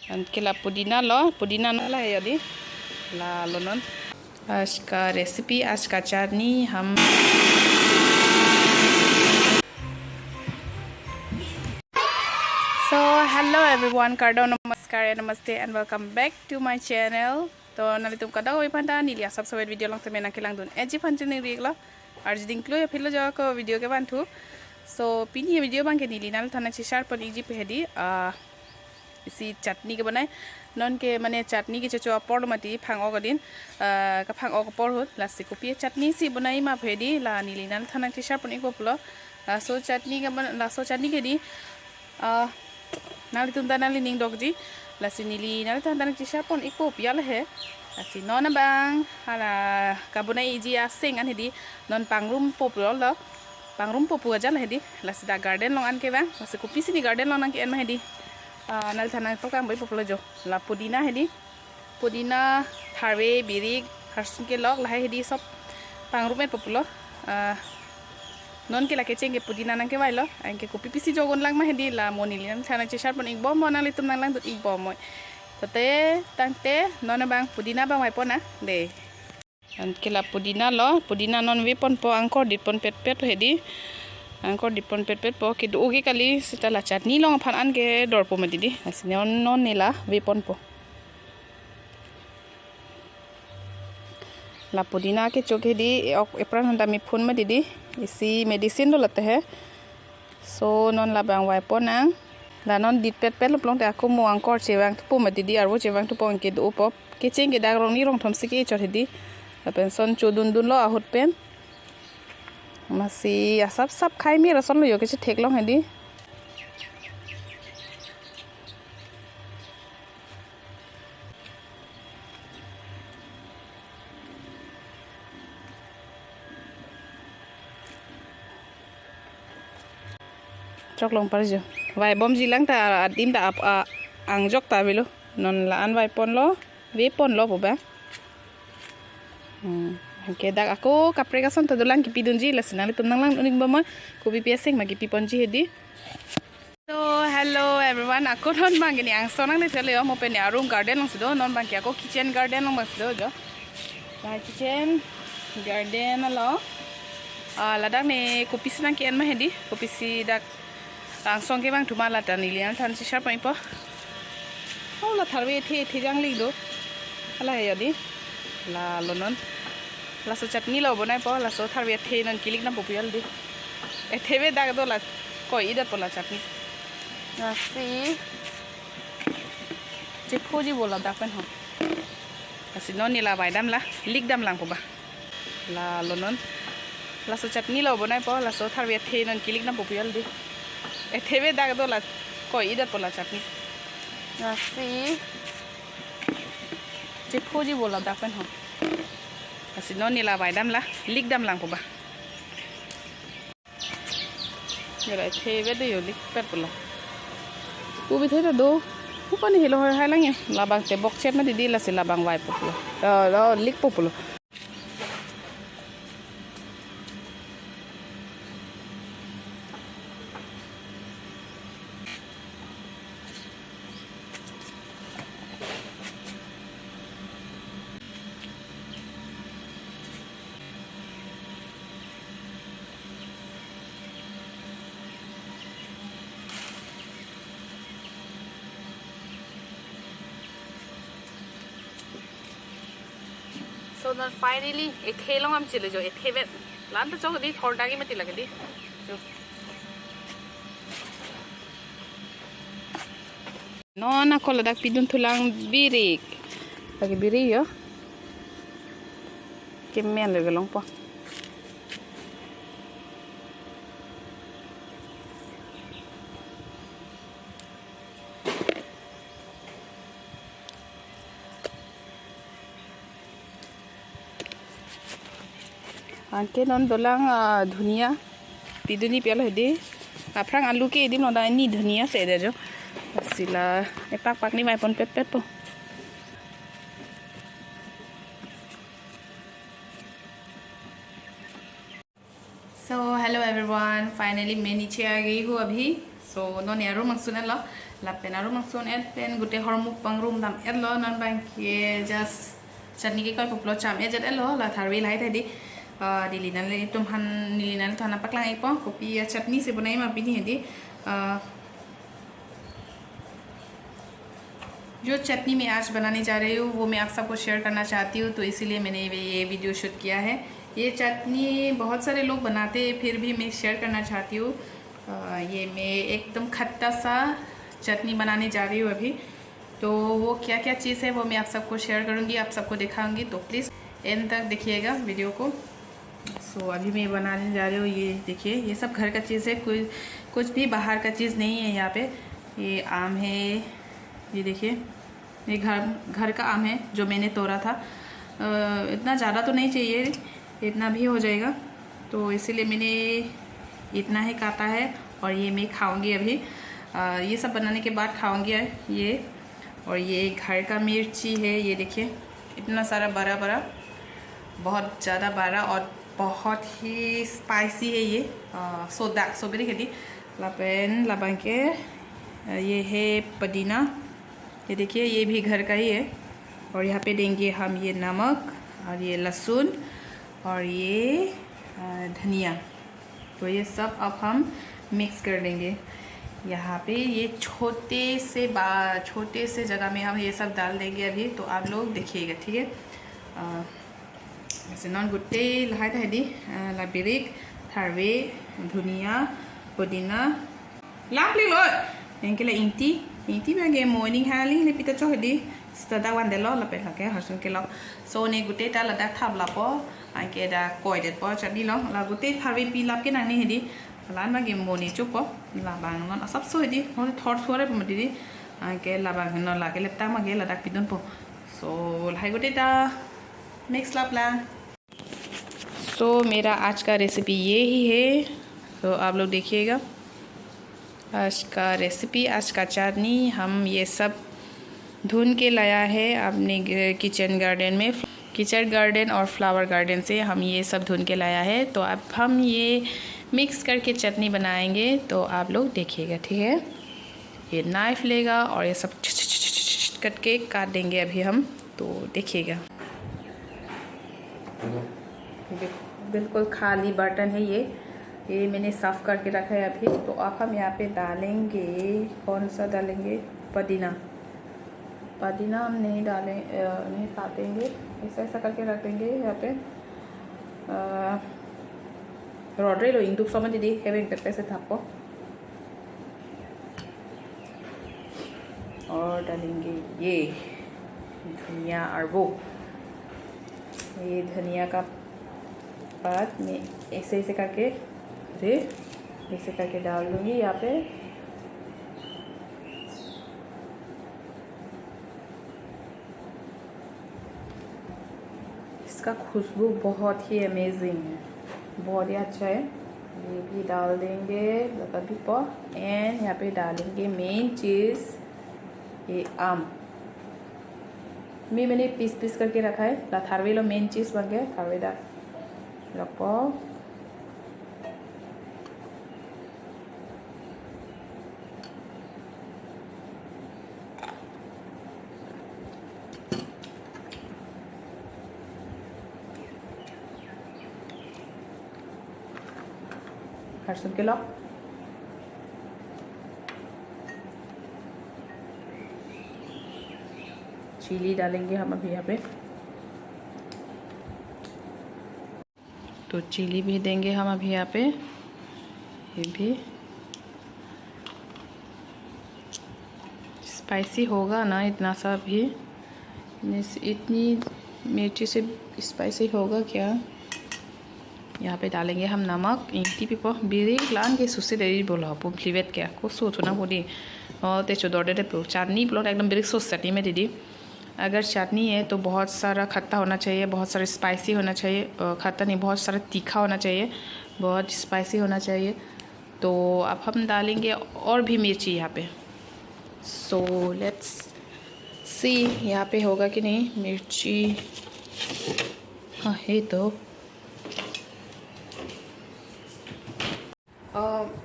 के ला पुदीना ना ला है यदि ला लोनन आज का रेसिपी आज का चाटनी हम So hello everyone, kardo namaskar namaste and welcome back to my channel. तो नाली तुम कदा कोई पंता नीलिया सब सब वीडियो लंग से मैं ना के लंग दून एजी फंक्शन नहीं रिगला आज दिन क्लो या फिर लो जाओ को वीडियो के बांधू so पिनी वीडियो बांध के नीली नाल थाना चिशार पर इजी पे दी इसी चटनी के बनाए नॉन के मने चटनी के चचो पौड़ मती फांगो का दिन का फांगो का पौड़ हो लास्ट को पिए चटनी सी बनाई मा भेदी ला नीली नाल थाना चिशार पर इको पुलो लासो चटनी के बन लासो चटनी के दी नाली तुम ता नाली निंग डॉग जी लासी नीली नाली थाना चिशार पर इको पियाल है लासी नॉन बांग हाला kabuna इजी आसिंग अन हेदी नॉन पांगरूम पोपुलो लो पांगरूम पोपु अजल हेदी लासी दा गार्डन लोंग अन के बांग लासी को पीसी नी गार्डन लोंग अन के एन मा हेदी नाल थाना पकाम बै पोपुलो जो ला पुदीना हेदी पुदीना थारे बिरिक हरसुं के लग लाहे हेदी सब पांगरूम में पोपुलो नॉन के लाके चेंगे पुदीना नंग के वाइलो अंके को पीसी जोगन लांग मा हेदी ला मोनीली नाल थाना चिशार पर इक बम बनाली तुम नाल लांग तो इक बम तते तंते नॉन बांग पुदीना बांग वाइपो ना दे अंके ला पुदीना नॉन वे पन पो अंको डिपन पेट पेट हेदी अंको डिपन पेट पेट पो कि ओगे काली सिता ला चटनी लोंग फान अन के डरपो में दीदी ऐसे नॉन नेला वे पन पो ला पुदीना के चोके दी एप्रान हंदा मी फोन में दीदी इसी मेडिसिन दो लते है सो नॉन ला बांग वाइपो ना ला नॉन डिट पेट पेट लोंग ते आको मो अंको चेवांग पो में दीदी आरो चेवांग तो पो के दो पो के चेंग के दाग रोंग रोंग थमसे के चोर हेदी पेंसन चुदुन दुन लो आहुत पेन मासी सब खाई मी रसन लो यो के ठेक लो हेदी चok long par jo vai bom jilang ta adim ta angjok ta belo non la an vai pon lo ve pon lo boba के दाग ako kapre son to dolang ki pidunji lasinali tumnang lang unik bama ko bpsing magi piponji hedi so hello everyone ako non bangini ang sonang ne tele mo pe ne room garden long sido non bang ako kitchen garden long masdo jo la kitchen garden lo ladak ne ko pisna ki en ma hedi ko pisi dak ang song ke bang thuma la tan ilian than si sharp pai po la tharwe the jang li do ala he yadi la lonon लासो चटनी लो बनाए पो lasso थारवे थे none किलिक ना पोपियल दी एथेवे दाग दो ला कोई इधर पोला चटनी लासी जे खोजी बोला दापन हो लासी नन नीला बायदाम ला लिक दाम लांग पोबा ला लोनन लासो चटनी लो बनाए पो लासो थारवे थे नन किलिक ना पोपियल दी एथेवे दाग दो ला कोई इधर पोला चटनी लासी जे खोजी बोला दापन होasi non nila baidam la lik dam lang poba yara thebe de yo lik pet pula ku bi theda do ku pani hilo hai lang labang te box chet ma di la si labang wai popula lo lik popula So then finally एक थे लोग हम चले जो एक थे वे लान तो चौक दी थोड़ा की मत लगे दी जो non ako ladak pidun tulang birik lagi biri yo kemen lagi long po anke non dolang धनिया piduni pialo hedi aprang alu ke edim noda ni धनिया se de jo sila pak ni mai pon pet pet po so hello everyone finally मैं नीचे आ गई हूँ अभी so non यारो मंगसुना ला lapen aru mangson et pen gute hormuk pangrum dam et lo non bang ye just chutney ke koi poplo cham et et lo la tharwi lai thai di dilinan le tum han nilinan thana paklang ipo kopi chutney se bunai ma pini di जो चटनी मैं आज बनाने जा रही हूँ वो मैं आप सबको शेयर करना चाहती हूँ, तो इसीलिए मैंने ये वीडियो शूट किया है। ये चटनी बहुत सारे लोग बनाते हैं, फिर भी मैं शेयर करना चाहती हूँ। ये मैं एकदम खट्टा सा चटनी बनाने जा रही हूँ अभी। तो वो क्या क्या चीज़ है वो मैं आप सबको शेयर करूँगी, आप सबको दिखाऊँगी, तो प्लीज़ एंड तक देखिएगा वीडियो को। सो अभी मैं बनाने जा रही हूँ, ये देखिए ये सब घर का चीज़ है, कुछ भी बाहर का चीज़ नहीं है। यहाँ पे ये आम है, ये देखिए ये घर का आम है जो मैंने तोड़ा था। इतना ज़्यादा तो नहीं चाहिए, इतना भी हो जाएगा, तो इसीलिए मैंने इतना ही काटा है और ये मैं खाऊंगी अभी। ये सब बनाने के बाद खाऊंगी ये। और ये घर का मिर्ची है, ये देखिए इतना सारा बड़ा बड़ा, बहुत ज़्यादा बड़ा और बहुत ही स्पाइसी है ये। सोबेरी खेती लापेन लाबां के ये है पुदीना, ये देखिए ये भी घर का ही है। और यहाँ पे देंगे हम ये नमक और ये लहसुन और ये धनिया, तो ये सब अब हम मिक्स कर देंगे। यहाँ पे ये छोटे से जगह में हम ये सब डाल देंगे अभी, तो आप लोग देखिएगा, ठीक है। ऐसे नॉन गुट्टे लहाय दी लाबिरिक थारवे धनिया पुदीना लाप ले लो इनके लिए इंटी में गे मॉर्निंग हालिंग ने पिता चो दी स्टार्ट वन दे लो लपे लगे हरसुन के लो सो ने गुटे ता लदा थाब लापो आके दा कोई दे पो चडी लो ला गुटे थारवे पी लाप के नानी हेदी लान मा गे मोनी चुपो लाबांग नन सब सो हेदी होन थॉट थोरे मदिदी आके लाबांग न लाके लेपता मा गे लदा पिदन पो सो लाइ गुटे ता मिक्स लापला। सो मेरा आज का रेसिपी ये ही है, तो आप लोग देखिएगा आज का रेसिपी, आज का चटनी हम ये सब धुन के लाया है अपने किचन गार्डन और फ्लावर गार्डन से हम ये सब धुन के लाया है। तो अब हम ये मिक्स करके चटनी बनाएंगे, तो आप लोग देखिएगा, ठीक है। ये नाइफ लेगा और ये सब कट के काट देंगे अभी हम, तो देखिएगा। बिल्कुल खाली बर्तन है ये मैंने साफ़ करके रखा है अभी। तो अब हम यहाँ पे डालेंगे, कौन सा डालेंगे, पुदीना हम नहीं काटेंगे, ऐसा करके रख देंगे यहाँ पे। रॉड्रे लो इंटू समझ दी है पैसे थापो और डालेंगे ये धनिया और वो ये धनिया का पात में ऐसे करके ऐसे करके डाल दूँगी यहाँ पे। इसका खुशबू बहुत ही अमेजिंग है, बहुत ही अच्छा है। ये भी डाल देंगे लकड़ी पर एंड यहाँ पे डालेंगे मेन चीज़ ये आम मैंने पीस करके रखा है। थारवे लो मेन चीज़ बन गया थारवे दा रखो। हरसुन के लो चिली डालेंगे हम अभी यहाँ पे, तो चिली भी देंगे हम अभी यहाँ पे। ये भी स्पाइसी होगा ना इतना सा भी, इतनी मिर्ची से स्पाइसी होगा क्या। यहाँ पे डालेंगे हम नमक इंटी पिपो बिरी लान के सुसे देरी बोला पुम फ्लीवेट क्या को सोचो ना बोली और तेचो दौड़े दे चाटनी प्लॉट एकदम बिरी सोच चटनी में दीदी। अगर चटनी है तो बहुत सारा खट्टा होना चाहिए, बहुत सारा स्पाइसी होना चाहिए, खट्टा नहीं बहुत सारा तीखा होना चाहिए, बहुत स्पाइसी होना चाहिए। तो अब हम डालेंगे और भी मिर्ची यहाँ पे। सो लेट्स सी यहाँ पे होगा कि नहीं मिर्ची। हाँ है तो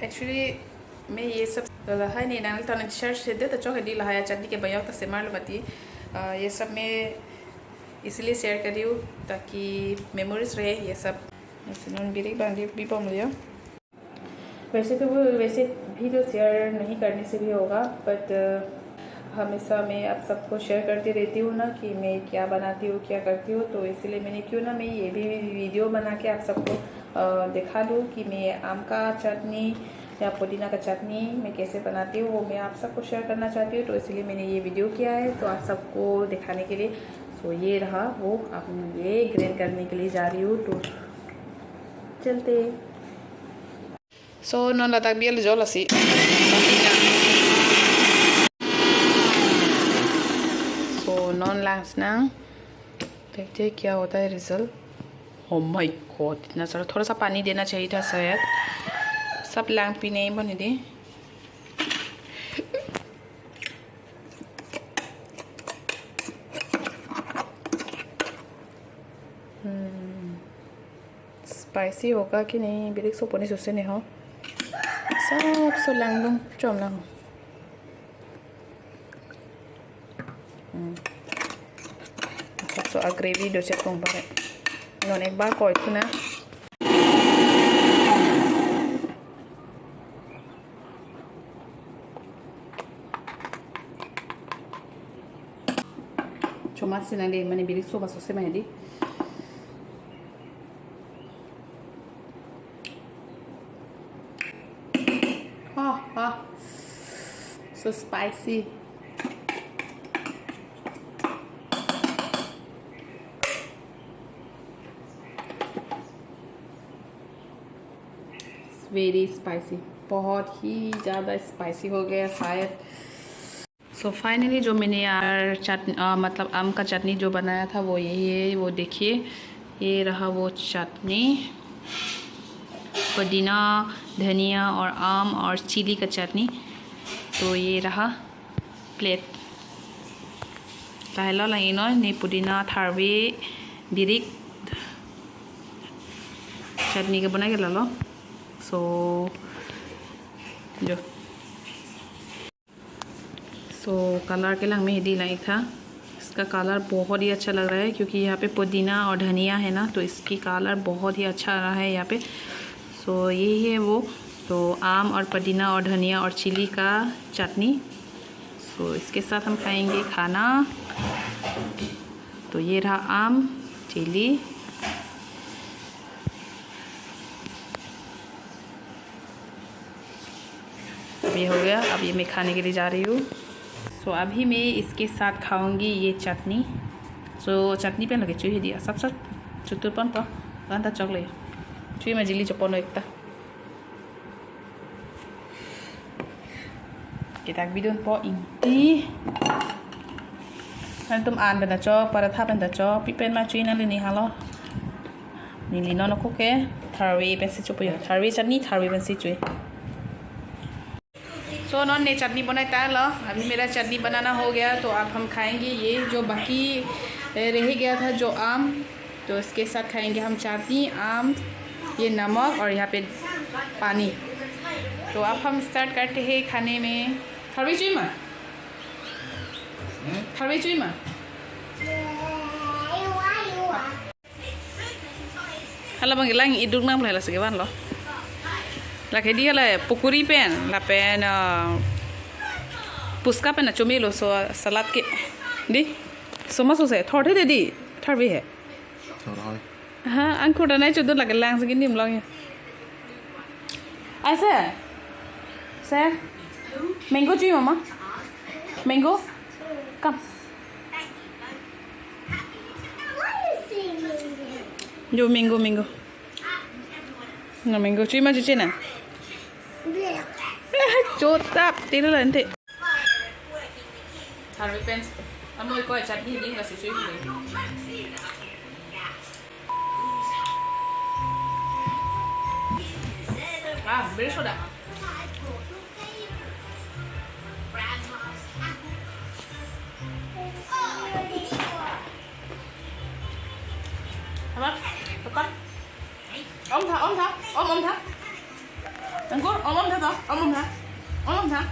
एक्चुअली मैं ये सब rồi là hai này đang toàn là share sẽ được cho cái đi là hai chटनी के बयाव तक से मार लो बाती ये सब मैं इसलिए शेयर कर रही हूँ ताकि मेमोरीज रहे ये सब। ऐसे नॉन बिरिक बांधी भी पम लिया। वैसे तो वो वैसे भी तो शेयर नहीं करने से भी होगा बट हमेशा मैं आप सबको शेयर करती रहती हूँ ना कि मैं क्या बनाती हूँ क्या करती हूँ, तो इसलिए मैंने क्यों ना मैं ये भी वीडियो बना के आप सबको दिखा दूँ कि मैं आम का चटनी या पुदीना का चटनी मैं कैसे बनाती हूँ, वो मैं आप सबको शेयर करना चाहती हूँ। तो इसलिए मैंने ये वीडियो किया है तो आप सबको दिखाने के लिए। सो ये रहा वो, अब ये ग्राइंड करने के लिए जा रही हूँ तो चलते। सो नॉन लता बियल जो लसी सो नॉन लास्ट ना देखते क्या होता है रिजल्ट। ओह माय गॉड इतना सारा, थोड़ा सा पानी देना चाहिए था शायद। सब लांग पी नहीं बने दी। स्पाइसी होगा कि नहीं बिरिक सो पनी सुसे नहीं हो सब सो लांग दूँ चम लांग सब सो ग्रेवी दो चेक करूँ बारे नॉन एक बार कोई थी ना cuma senang deh mana bilik so masuk semai di so spicy very spicy, बहुत ही ज़्यादा स्पाइसी हो गया शायद। सो फाइनली जो मैंने यार चटनी मतलब आम का चटनी जो बनाया था वो यही है। वो देखिए ये रहा वो चटनी, पुदीना धनिया और आम और चिली का चटनी। तो ये रहा प्लेट लाइला लाइनो ने पुदीना थारवे बिरिक चटनी के बना के ला लो। सो जो कलर के लंग में दी लाई था, इसका कलर बहुत ही अच्छा लग रहा है क्योंकि यहाँ पे पुदीना और धनिया है ना, तो इसकी कलर बहुत ही अच्छा आ रहा है यहाँ पे। सो यही है वो, तो आम और पुदीना और धनिया और चिली का चटनी। सो इसके साथ हम खाएंगे खाना। तो ये रहा आम चिली, अब ये हो गया। अब ये मैं खाने के लिए जा रही हूँ। सो अभी मैं इसके साथ खाऊंगी ये चटनी। सो चटनी पे लगे चुही दिया सब सब चुतुर पन तो गांधा चॉकले चुही में जिली चपन एकता kita bidon po inti nantum an benda cho paratha benda cho pipen ma chui na le ni halo ni li no ko ke tharwi pen si chupi tharwi chutney tharwi pen si chui। So non ने चटनी बनाई तार लो, अभी मेरा चटनी बनाना हो गया। तो अब हम खाएंगे ये जो बाकी रह गया था जो आम, तो इसके साथ खाएंगे हम चटनी आम, ये नमक और यहाँ पे पानी। तो अब हम स्टार्ट करते हैं खाने में। थर्वी चुई मा थर्वी चुई मा हला बंग लांग इदुक नाम ला सके बान लो लाके dia la pukuri pen la pen puska pen chumi lo so salad ke di so ma so se thor the di thar bi hai ha an ko da nai chu du la ke lang se nim lo ye ai se mango chui mama mango come jo mango na mango chui ma chu na chốt tap tí nữa là thế thằng với pen ăn môi coi chặt đi là sẽ suy nghĩ very soda apa ôm thả ôm thả đừng có ôm thả đó ôm thả